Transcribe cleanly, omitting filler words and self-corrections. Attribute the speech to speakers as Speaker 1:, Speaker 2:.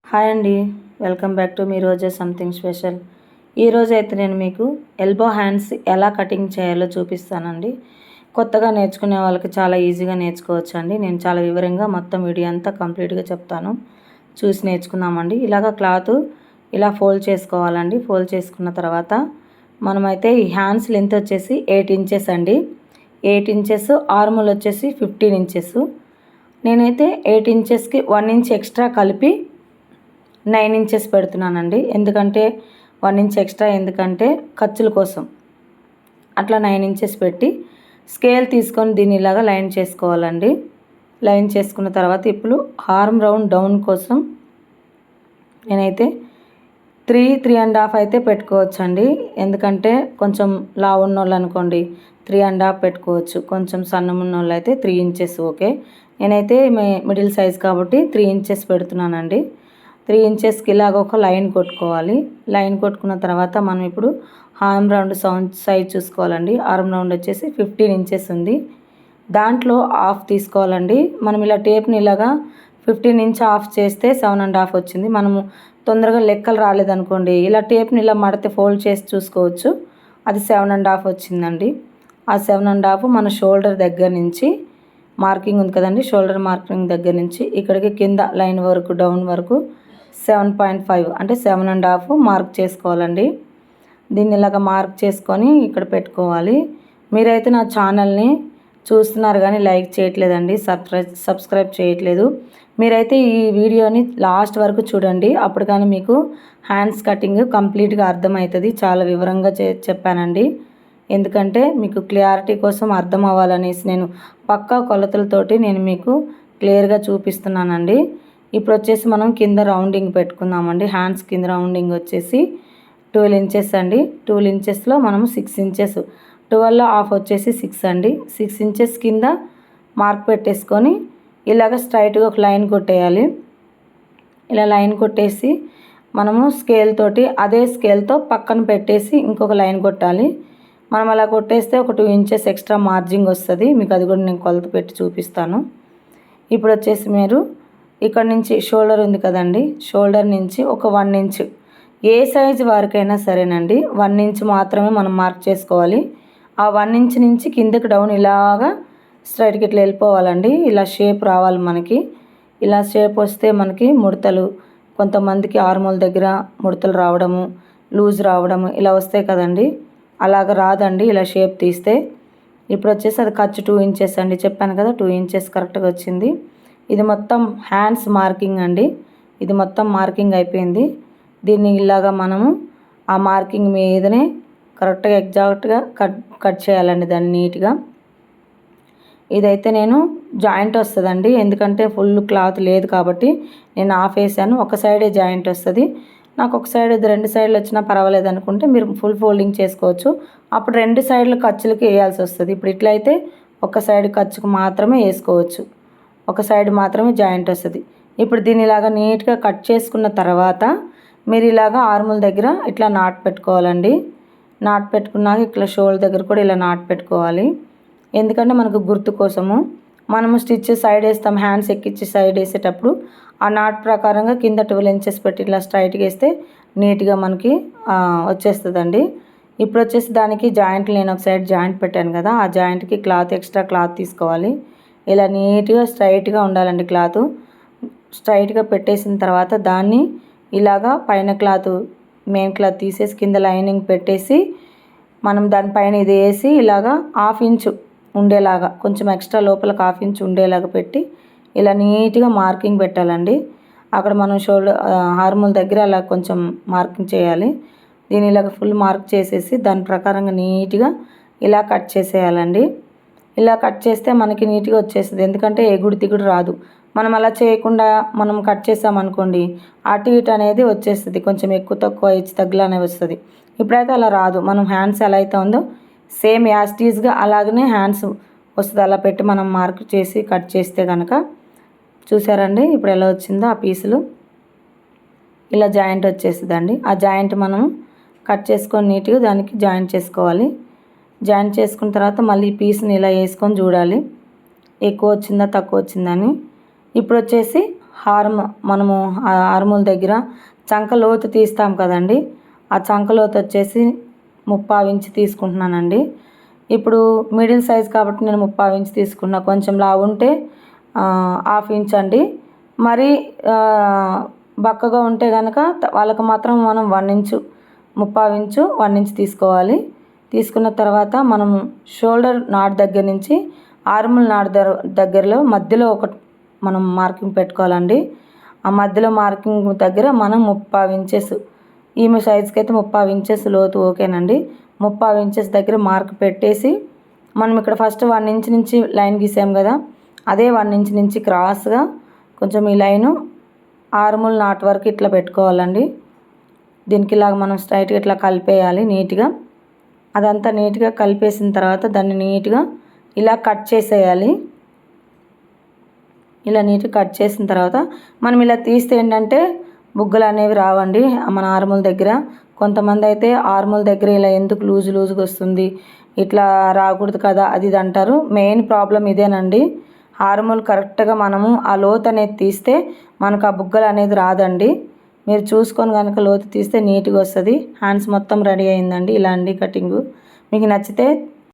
Speaker 1: Hi అండి, welcome back to me Roja something special. ఈరోజు అయితే నేను మీకు ఎల్బో హ్యాండ్స్ ఎలా కటింగ్ చేయాలో చూపిస్తానండి. కొత్తగా నేర్చుకునే వాళ్ళకి చాలా ఈజీగా నేర్చుకోవచ్చు అండి. నేను చాలా వివరంగా మొత్తం వీడియో అంతా కంప్లీట్గా చెప్తాను, చూసి నేర్చుకుందామండి. ఇలాగ క్లాత్ ఇలా ఫోల్డ్ చేసుకోవాలండి. ఫోల్డ్ చేసుకున్న తర్వాత మనమైతే ఈ హ్యాండ్స్ లెంత్ వచ్చేసి 8 ఇంచెస్ అండి. 8 ఇంచెస్, ఆర్ముల్ వచ్చేసి 15 ఇంచెస్. నేనైతే 8 ఇంచెస్కి 1 ఇంచ్ ఎక్స్ట్రా కలిపి 9 ఇంచెస్ పెడుతున్నానండి. ఎందుకంటే 1 ఇంచ్ ఎక్స్ట్రా, ఎందుకంటే ఖర్చుల కోసం అట్లా 9 ఇంచెస్ పెట్టి స్కేల్ తీసుకొని దీన్ని ఇలాగా లైన్ చేసుకోవాలండి. లైన్ చేసుకున్న తర్వాత ఇప్పుడు హార్మ్ రౌండ్ డౌన్ కోసం నేనైతే 3.5 అయితే పెట్టుకోవచ్చు అండి. ఎందుకంటే కొంచెం లావు ఉన్నోళ్ళు అనుకోండి 3.5 పెట్టుకోవచ్చు. కొంచెం సన్నం ఉన్నోళ్ళు అయితే 3 ఇంచెస్ ఓకే. నేనైతే మిడిల్ సైజ్ కాబట్టి 3 ఇంచెస్ పెడుతున్నానండి. 3 ఇంచెస్కి ఇలాగ ఒక లైన్ కొట్టుకోవాలి. లైన్ కొట్టుకున్న తర్వాత మనం ఇప్పుడు ఆర్మ్ రౌండ్ సైజ్ చూసుకోవాలండి. ఆర్మ్ రౌండ్ వచ్చేసి 15 ఇంచెస్ ఉంది. దాంట్లో హాఫ్ తీసుకోవాలండి. మనం ఇలా టేప్ని ఇలాగా 15 ఇంచ్ ఆఫ్ చేస్తే 7.5 వచ్చింది. మనము తొందరగా లెక్కలు రాలేదనుకోండి, ఇలా టేప్ని ఇలా మడితే ఫోల్డ్ చేసి చూసుకోవచ్చు. అది 7.5 వచ్చిందండి. ఆ 7.5 మన షోల్డర్ దగ్గర నుంచి మార్కింగ్ ఉంది కదండి, షోల్డర్ మార్కింగ్ దగ్గర నుంచి ఇక్కడికి కింద లైన్ వరకు డౌన్ వరకు 7.5 అంటే 7.5 మార్క్ చేసుకోవాలండి. దీన్ని ఇలాగ మార్క్ చేసుకొని ఇక్కడ పెట్టుకోవాలి. మీరైతే నా ఛానల్ని చూస్తున్నారు కానీ లైక్ చేయట్లేదండి, సబ్స్క్రైబ్ చేయట్లేదు. మీరైతే ఈ వీడియోని లాస్ట్ వరకు చూడండి, అప్పుడు కానీ మీకు హ్యాండ్స్ కటింగ్ కంప్లీట్గా అర్థమవుతుంది. చాలా వివరంగా చెప్పానండి. ఎందుకంటే మీకు క్లారిటీ కోసం అర్థం అవ్వాలనేసి నేను పక్కా కొలతలతోటి నేను మీకు క్లియర్గా చూపిస్తున్నానండి. ఇప్పుడు వచ్చేసి మనం కింద రౌండింగ్ పెట్టుకుందామండి. హ్యాండ్స్ కింద రౌండింగ్ వచ్చేసి 12 ఇంచెస్ అండి. 12 ఇంచెస్లో మనం 6 ఇంచెస్, 12లో హాఫ్ వచ్చేసి 6 అండి. 6 ఇంచెస్ కింద మార్క్ పెట్టేసుకొని ఇలాగ స్ట్రైట్గా ఒక లైన్ కొట్టేయాలి. ఇలా లైన్ కొట్టేసి మనము స్కేల్ తోటి అదే స్కేల్తో పక్కన పెట్టేసి ఇంకొక లైన్ కొట్టాలి. మనం అలా కొట్టేస్తే ఒక 2 ఇంచెస్ ఎక్స్ట్రా మార్జింగ్ వస్తుంది. మీకు అది కూడా నేను కొలత పెట్టి చూపిస్తాను. ఇప్పుడు వచ్చేసి మీరు ఇక్కడ నుంచి షోల్డర్ ఉంది కదండి, షోల్డర్ నుంచి ఒక 1 ఇంచ్, ఏ సైజు వారికైనా సరేనండి 1 ఇంచ్ మాత్రమే మనం మార్క్ చేసుకోవాలి. ఆ 1 ఇంచ్ నుంచి కిందకి డౌన్ ఇలాగా స్ట్రైట్కి ఇట్లా వెళ్ళిపోవాలండి. ఇలా షేప్ రావాలి మనకి. ఇలా షేప్ వస్తే మనకి ముడతలు, కొంతమందికి ఆర్మోల్ దగ్గర ముడతలు రావడము, లూజ్ రావడము ఇలా వస్తాయి కదండి. అలాగ రాదండి ఇలా షేప్ తీస్తే. ఇప్పుడు వచ్చేసి అది ఖర్చు 2 ఇంచెస్ అండి. చెప్పాను కదా 2 ఇంచెస్ కరెక్ట్గా వచ్చింది. ఇది మొత్తం హ్యాండ్స్ మార్కింగ్ అండి. ఇది మొత్తం మార్కింగ్ అయిపోయింది. దీన్ని ఇలాగా మనము ఆ మార్కింగ్ మీదనే కరెక్ట్గా ఎగ్జాక్ట్గా కట్ చేయాలండి దాన్ని నీట్గా. ఇదైతే నేను జాయింట్ వస్తుందండి, ఎందుకంటే ఫుల్ క్లాత్ లేదు కాబట్టి నేను హాఫ్ వేసాను. ఒక సైడే జాయింట్ వస్తుంది. నాకు ఒక సైడ్ 2 సైడ్లు వచ్చినా పర్వాలేదు అనుకుంటే మీరు ఫుల్ ఫోల్డింగ్ చేసుకోవచ్చు. అప్పుడు 2 సైడ్లు ఖర్చులకి వేయాల్సి వస్తుంది. ఇప్పుడు ఇట్లయితే ఒక సైడ్ ఖర్చుకు మాత్రమే వేసుకోవచ్చు, ఒక సైడ్ మాత్రమే జాయింట్ వస్తుంది. ఇప్పుడు దీన్ని ఇలాగా నీట్గా కట్ చేసుకున్న తర్వాత మీరు ఇలాగా ఆర్ముల దగ్గర ఇట్లా నాట్ పెట్టుకోవాలండి. నాట్ పెట్టుకున్నాక ఇట్లా షోల్డర్ దగ్గర కూడా ఇలా నాట్ పెట్టుకోవాలి. ఎందుకంటే మనకు గుర్తు కోసము. మనము స్టిచ్ సైడ్ వేస్తాం, హ్యాండ్స్ ఎక్కించి సైడ్ వేసేటప్పుడు ఆ నాట్ ప్రకారంగా కింద 12 ఇంచెస్ పెట్టి ఇట్లా స్ట్రైట్గా వేస్తే నీట్గా మనకి వచ్చేస్తుందండి. ఇప్పుడు వచ్చేసి దానికి జాయింట్లు నేను ఒక సైడ్ జాయింట్ పెట్టాను కదా, ఆ జాయింట్కి క్లాత్ ఎక్స్ట్రా క్లాత్ తీసుకోవాలి. ఇలా నీట్గా స్ట్రైట్గా ఉండాలండి. క్లాత్ స్ట్రైట్గా పెట్టేసిన తర్వాత దాన్ని ఇలాగా పైన క్లాత్, మెయిన్ క్లాత్ తీసేసి కింద లైనింగ్ పెట్టేసి మనం దానిపైన ఇది వేసి ఇలాగా 1/2 ఇంచు ఉండేలాగా, కొంచెం ఎక్స్ట్రా లోపలికి 1/2 ఇంచు ఉండేలాగా పెట్టి ఇలా నీట్గా మార్కింగ్ పెట్టాలండి. అక్కడ మనం షోల్డర్ హార్మోల్ దగ్గర అలా కొంచెం మార్కింగ్ చేయాలి. దీన్ని ఇలాగ ఫుల్ మార్క్ చేసేసి దాని ప్రకారంగా నీట్గా ఇలా కట్ చేసేయాలండి. ఇలా కట్ చేస్తే మనకి నీట్గా వచ్చేస్తుంది. ఎందుకంటే ఎగుడు దిగుడు రాదు. మనం అలా చేయకుండా మనం కట్ చేసామనుకోండి అటు ఇటు అనేది వచ్చేస్తుంది, కొంచెం ఎక్కువ తక్కువ హెచ్చు తగ్గులు అనేవి వస్తుంది. ఇప్పుడైతే అలా రాదు. మనం హ్యాండ్స్ ఎలా అయితే ఉందో సేమ్ యాస్టీజ్గా అలాగనే హ్యాండ్స్ వస్తుంది. అలా పెట్టి మనం మార్క్ చేసి కట్ చేస్తే కనుక చూసారండి ఇప్పుడు ఎలా వచ్చిందో ఆ పీసులు. ఇలా జాయింట్ వచ్చేస్తుందండి. ఆ జాయింట్ మనం కట్ చేసుకొని నీట్గా దానికి జాయింట్ చేసుకోవాలి. జాయింట్ చేసుకున్న తర్వాత మళ్ళీ పీస్ని ఇలా వేసుకొని చూడాలి ఎక్కువ వచ్చిందా తక్కువ వచ్చిందని. ఇప్పుడు వచ్చేసి మనము ఆర్ముల దగ్గర చంక లోతు తీస్తాం కదండి, ఆ చంక లోతు వచ్చేసి 3/4 ఇంచు తీసుకుంటున్నానండి. ఇప్పుడు మిడిల్ సైజ్ కాబట్టి నేను 3/4 ఇంచు తీసుకున్నా. కొంచెం లావు ఉంటే 1/2 ఇంచ్ అండి. మరి బక్కగా ఉంటే కనుక వాళ్ళకి మాత్రం మనం 1 ఇంచు 3/4 ఇంచు 1 ఇంచ్ తీసుకోవాలి. తీసుకున్న తర్వాత మనం షోల్డర్ నాట్ దగ్గర నుంచి ఆర్ముల్ నాట్ దగ్గరలో మధ్యలో మనం మార్కింగ్ పెట్టుకోవాలండి. ఆ మధ్యలో మార్కింగ్ దగ్గర మనం 3/4 ఇంచెస్, ఈమె సైజుకి అయితే 3/4 ఇంచెస్ లోతు ఓకేనండి. 3/4 ఇంచెస్ దగ్గర మార్క్ పెట్టేసి మనం ఇక్కడ ఫస్ట్ 1 ఇంచ్ నుంచి లైన్ గీసాం కదా, అదే 1 ఇంచ్ నుంచి క్రాస్గా కొంచెం ఈ లైను ఆర్ముల్ నాట్ వరకు ఇట్లా పెట్టుకోవాలండి. దీనికి ఇలాగ మనం స్ట్రైట్గా ఇట్లా కలిపేయాలి నీట్గా. అదంతా నీట్గా కలిపేసిన తర్వాత దాన్ని నీట్గా ఇలా కట్ చేసేయాలి. ఇలా నీట్గా కట్ చేసిన తర్వాత మనం ఇలా తీస్తే ఏంటంటే బుగ్గలు అనేవి రావండి మన ఆర్ముల దగ్గర. కొంతమంది అయితే ఆర్ముల దగ్గర ఇలా ఎందుకు లూజుగా వస్తుంది, ఇట్లా రాకూడదు కదా అది ఇది అంటారు. మెయిన్ ప్రాబ్లం ఇదేనండి. ఆర్ముల్ కరెక్ట్గా మనము ఆ లోతు అనేది తీస్తే మనకు ఆ బుగ్గలు అనేది రాదండి. మీరు చూసుకొని కనుక లోతు తీస్తే నీట్గా వస్తుంది. హ్యాండ్స్ మొత్తం రెడీ అయిందండి. ఇలా అండి కటింగు. మీకు నచ్చితే